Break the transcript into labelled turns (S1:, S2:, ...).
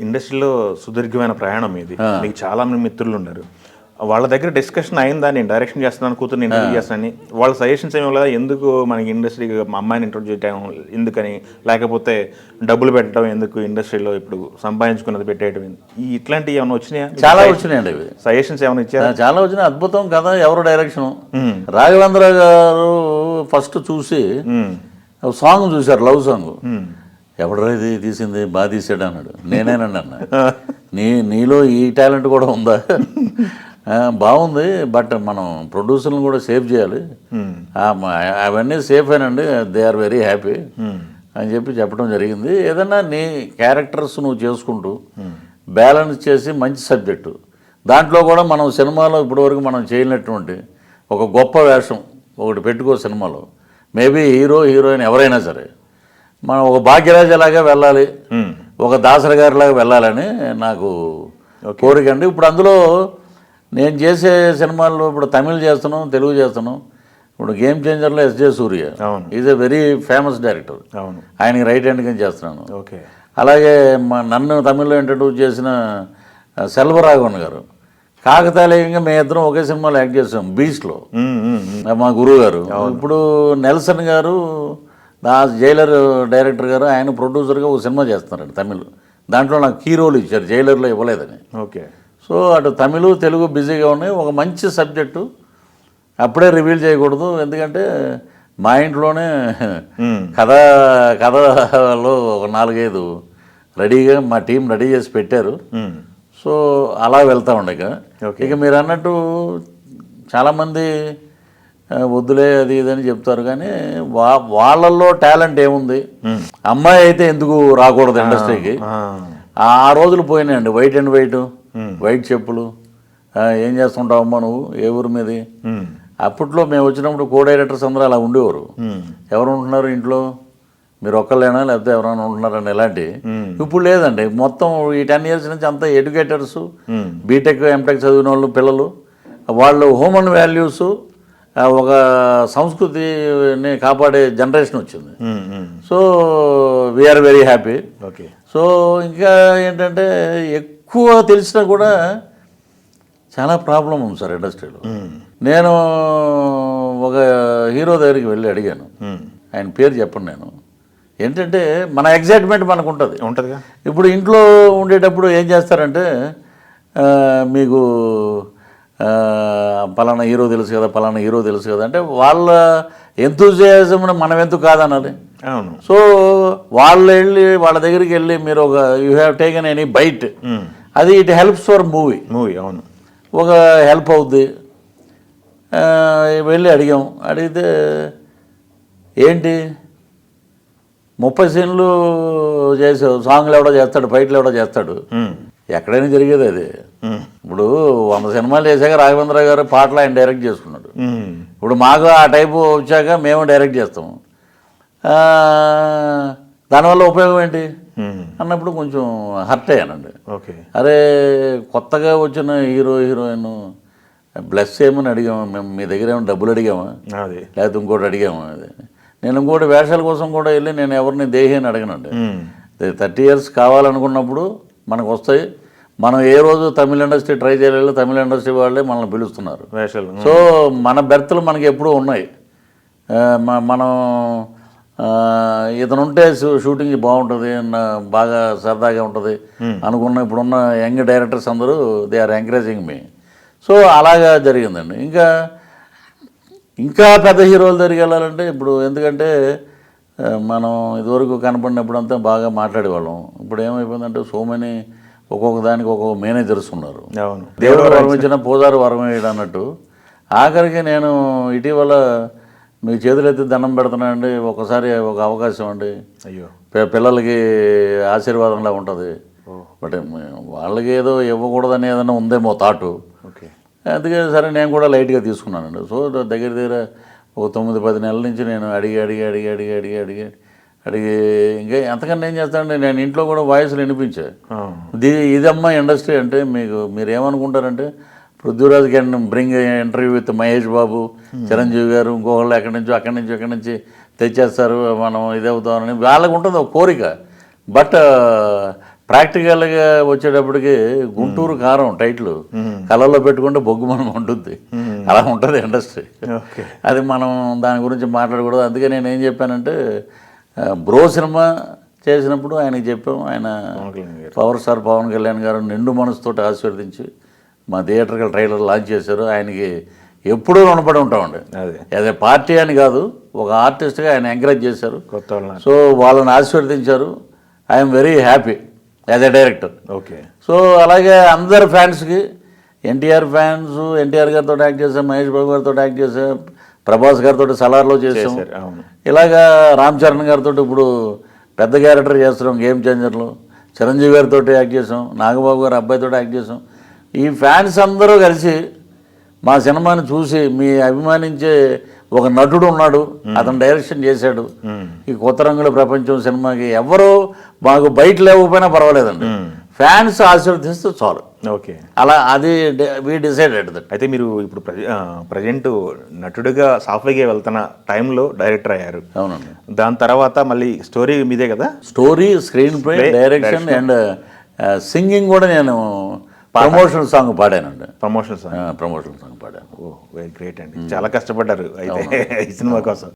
S1: ఇండస్ట్రీలో సుదీర్ఘమైన ప్రయాణం ఇది. మీకు చాలా మంది మిత్రులు ఉన్నారు. వాళ్ళ దగ్గర డిస్కషన్ అయిందా, నేను డైరెక్షన్ చేస్తున్నాను, కూతుర్ని ఇంటర్వ్యూ చేస్తానని? వాళ్ళ సజెషన్స్ ఏమి లేదా? ఎందుకు మనకి ఇండస్ట్రీకి మా అమ్మాయిని ఇంట్రొడ్యూస్ చేయడం ఎందుకని, లేకపోతే డబ్బులు పెట్టడం ఎందుకు, ఇండస్ట్రీలో ఇప్పుడు సంపాదించుకున్నది పెట్టేయడం ఇట్లాంటివి ఏమైనా వచ్చినాయా?
S2: చాలా వచ్చినాయండి అవి.
S1: సజెషన్స్ ఏమైనా ఇచ్చారా?
S2: చాలా వచ్చినాయి. అద్భుతం కదా. ఎవరు డైరెక్షన్? రాఘవేంద్ర గారు ఫస్ట్ చూసి సాంగ్ చూశారు, లవ్ సాంగ్. ఎవడరా ఇది తీసింది, బాగా తీసాడు అన్నాడు. నేనేనండి అన్న, నీలో ఈ టాలెంట్ కూడా ఉందా? బాగుంది, బట్ మనం ప్రొడ్యూసర్లను కూడా సేవ్ చేయాలి. అవన్నీ సేఫ్ అయినండి, దే ఆర్ వెరీ హ్యాపీ అని చెప్పడం జరిగింది. ఏదన్నా నీ క్యారెక్టర్స్ నువ్వు చేసుకుంటూ బ్యాలెన్స్ చేసి మంచి సబ్జెక్టు, దాంట్లో కూడా మనం సినిమాలో ఇప్పటివరకు మనం చేయనటువంటి ఒక గొప్ప వేషం ఒకటి పెట్టుకో సినిమాలో. మేబీ హీరో హీరోయిన్ ఎవరైనా సరే మనం ఒక భాగ్యరాజలాగా వెళ్ళాలి, ఒక దాసరి గారిలాగా వెళ్ళాలని నాకు కోరిక అండి. ఇప్పుడు అందులో నేను చేసే సినిమాల్లో ఇప్పుడు తమిళ్ చేస్తున్నాం, తెలుగు చేస్తున్నాం. ఇప్పుడు గేమ్ చేంజర్లో SJ Suryah is a very famous director. ఆయనకి రైట్ హ్యాండ్ కింద చేస్తున్నాను. ఓకే. అలాగే నన్ను తమిళ్లో ఇంట్రడ్యూస్ చేసిన సెల్వరాఘవన్ గారు, కాకతాళీయంగా మేము ఇద్దరం ఒకే సినిమాలో యాక్ట్ చేసాం, బీచ్లో, మా గురువు గారు. ఇప్పుడు నెల్సన్ గారు జైలర్ డైరెక్టర్ గారు, ఆయన ప్రొడ్యూసర్గా ఒక సినిమా చేస్తున్నారండి తమిళ్. దాంట్లో నాకు కీ రోల్ ఇచ్చారు, జైలర్లో ఇవ్వలేదని. ఓకే. సో అటు తమిళ్ తెలుగు బిజీగా ఉన్నాయి. ఒక మంచి సబ్జెక్టు అప్పుడే రివీల్ చేయకూడదు, ఎందుకంటే మా ఇంట్లోనే కథలో ఒక 4-5 రెడీగా మా టీం రెడీ చేసి పెట్టారు. సో అలా వెళ్తా ఉండే. ఇక మీరు అన్నట్టు చాలామంది వద్దులే అది ఇదని చెప్తారు, కానీ వాళ్ళల్లో టాలెంట్ ఏముంది? అమ్మాయి అయితే ఎందుకు రాకూడదు ఇండస్ట్రీకి? ఆ రోజులు పోయినాయండి. వైట్ అండ్ వైట్ చెప్పులు, ఏం చేస్తుంటావు అమ్మా నువ్వు, ఏ ఊరి మీది? అప్పట్లో మేము వచ్చినప్పుడు కో డైరెక్టర్స్ అందరూ అలా ఉండేవారు. ఎవరు ఉంటున్నారు ఇంట్లో, మీరు ఒక్కళ్ళైనా లేకపోతే ఎవరైనా ఉంటున్నారని ఇలాంటి. ఇప్పుడు లేదండి, మొత్తం ఈ 10 years నుంచి అంతా ఎడ్యుకేటర్స్, బీటెక్ ఎంటెక్ చదివిన వాళ్ళు పిల్లలు, వాళ్ళు హ్యూమన్ వాల్యూస్, ఒక సంస్కృతిని కాపాడే జనరేషన్ వచ్చింది. So we are very happy. Okay. So ఇంకా ఏంటంటే ఎక్కువ తెలిసినా కూడా చాలా ప్రాబ్లం ఉంది సార్ ఇండస్ట్రీలో. నేను ఒక హీరో దగ్గరికి వెళ్ళి అడిగాను, ఆయన పేరు చెప్పండి. నేను ఏంటంటే మన ఎగ్జైట్మెంట్ మనకు ఉంటుంది. ఇప్పుడు ఇంట్లో ఉండేటప్పుడు ఏం చేస్తారంటే, మీకు పలానా హీరో తెలుసు కదా, పలానా హీరో తెలుసు కదా అంటే వాళ్ళ ఎంతూజియాజం మనం ఎందుకు కాదనాలి? అవును. సో వాళ్ళ దగ్గరికి వెళ్ళి మీరు ఒక you have taken any bite, అది ఇట్ హెల్ప్స్ ఫర్ మూవీ. అవును, ఒక హెల్ప్ అవుద్ది. వెళ్ళి అడిగితే ఏంటి 30 సీన్లు చేసావు, సాంగ్లు ఎవడో చేస్తాడు, ఫైట్లు ఎవడో చేస్తాడు, ఎక్కడైనా జరిగేది అది. ఇప్పుడు 100 సినిమాలు చేశాక రాఘవేంద్ర గారు పాటలు ఆయన డైరెక్ట్ చేసుకున్నాడు. ఇప్పుడు మాకు ఆ టైపు వచ్చాక మేము డైరెక్ట్ చేస్తాము. దానివల్ల ఉపయోగం ఏంటి అన్నప్పుడు కొంచెం హర్ట్ అయ్యానండి. ఓకే. అరే కొత్తగా వచ్చిన హీరోయిన్ బ్లెస్ చేయమని అడిగాము మేము, మీ దగ్గర ఏమైనా డబ్బులు అడిగామా, లేకపోతే ఇంకోటి అడిగామా? అది నేను ఇంకోటి వేషాల కోసం కూడా వెళ్ళి నేను ఎవరిని దేహి అని అడగనండి. 30 years కావాలనుకున్నప్పుడు మనకు వస్తాయి. మనం ఏ రోజు తమిళ ఇండస్ట్రీ ట్రై చేయలేదు, తమిళ ఇండస్ట్రీ వాళ్ళే మనల్ని పిలుస్తున్నారు వేషాలు. సో మన బెర్త్లు మనకి ఎప్పుడూ ఉన్నాయి. మనం ఇతను ఉంటే షూటింగ్ బాగుంటుంది, బాగా సరదాగా ఉంటుంది అనుకున్న ఇప్పుడున్న యంగ్ డైరెక్టర్స్ అందరూ they are encouraging me. So అలాగా జరిగిందండి. ఇంకా పెద్ద హీరోల దగ్గరికి వెళ్ళాలంటే ఇప్పుడు, ఎందుకంటే మనం ఇదివరకు కనపడినప్పుడు అంతా బాగా మాట్లాడేవాళ్ళం. ఇప్పుడు ఏమైపోయిందంటే సో మెనీ, ఒక్కొక్క దానికి ఒక్కొక్క మేనేజర్స్ ఉన్నారు. దేవుడు వరం ఇచ్చిన పూజారు వరం వేయడం అన్నట్టు. ఆఖరికి నేను ఇటీవల మీ చేతులు ఎత్తి దండం పెడుతున్నానండి, ఒకసారి ఒక అవకాశం అండి, అయ్యో పిల్లలకి ఆశీర్వాదంలా ఉంటుంది, బట్ వాళ్ళకి ఏదో ఇవ్వకూడదని ఏదైనా ఉందేమో థాటు. ఓకే. అందుకే సరే నేను కూడా లైట్గా తీసుకున్నానండి. సో దగ్గర ఒక 9-10 నెలల నుంచి నేను అడిగి ఇంకా ఎంతకన్నా ఏం చేస్తానంటే, నేను ఇంట్లో కూడా వాయిస్లు వినిపించా, ఇదమ్మా ఇండస్ట్రీ అంటే. మీరు ఏమనుకుంటారంటే Prithviraj can bring interview with Mahesh Babu, Chiranjeevi garu, ఇంకొకళ్ళు అక్కడి నుంచి తెచ్చేస్తారు, మనం ఇదవుతామని వాళ్ళకు ఉంటుంది ఒక కోరిక. బట్ ప్రాక్టికల్గా వచ్చేటప్పటికి గుంటూరు కారం టైటిల్ కళ్ళల్లో పెట్టుకుంటే బొగ్గుమనం ఉంటుంది, అలా ఉంటుంది ఇండస్ట్రీ.
S1: ఓకే.
S2: అది మనం దాని గురించి మాట్లాడకూడదు. అందుకే నేను ఏం చెప్పానంటే బ్రో సినిమా చేసినప్పుడు ఆయనకి చెప్పాం, ఆయన పవర్ స్టార్ పవన్ కళ్యాణ్ గారు నిండు మనసుతోటి ఆశీర్వదించి మా థియేటర్కి ట్రైలర్ లాంచ్ చేశారు. ఆయనకి ఎప్పుడూ రుణపడి ఉంటామండి.
S1: అదే
S2: యాజ్ ఏ పార్టీ అని కాదు, ఒక ఆర్టిస్ట్గా ఆయన ఎంకరేజ్ చేశారు.
S1: కొత్త వాళ్ళని.
S2: సో వాళ్ళని ఆశీర్వదించారు. I'm very happy as a director.
S1: Okay.
S2: So అలాగే అందరు ఫ్యాన్స్కి, ఎన్టీఆర్ ఫ్యాన్స్ ఎన్టీఆర్ గారితో యాక్ట్ చేశాం, మహేష్ బాబు గారితో యాక్ట్ చేశాం, ప్రభాస్ గారితో సలార్లో చేసాం,
S1: అవును.
S2: ఇలాగా రామ్ చరణ్ గారితో ఇప్పుడు పెద్ద క్యారెక్టర్ చేస్తున్నాం గేమ్ చేంజర్లో, చిరంజీవి గారితో యాక్ట్ చేసాం, నాగబాబు గారి అబ్బాయితో యాక్ట్ చేసాం. ఈ ఫ్యాన్స్ అందరూ కలిసి మా సినిమాని చూసి మీ అభిమానించే ఒక నటుడు ఉన్నాడు, అతను డైరెక్షన్ చేశాడు ఈ కొత్త రంగుల ప్రపంచం సినిమాకి, ఎవరో మాకు బయట లేకపోయినా పర్వాలేదండి, ఫ్యాన్స్ ఆశీర్వదిస్తే చాలు.
S1: ఓకే.
S2: అలా అది వీ డిసైడెడ్ దట్.
S1: అయితే మీరు ఇప్పుడు ప్రజెంట్ నటుడిగా సాఫ్ట్వేర్గా వెళ్తున్న టైంలో డైరెక్టర్ అయ్యారు.
S2: అవునండి.
S1: దాని తర్వాత మళ్ళీ స్టోరీ మీదే కదా?
S2: Story, screen play, direction and singing కూడా నేను ప్రమోషనల్ సాంగ్ పాడానండి.
S1: Promotion song.
S2: ప్రమోషనల్ సాంగ్ పాడాను.
S1: ఓ వెరీ గ్రేట్ అండి. చాలా కష్టపడ్డారు అయితే ఈ సినిమా కోసం.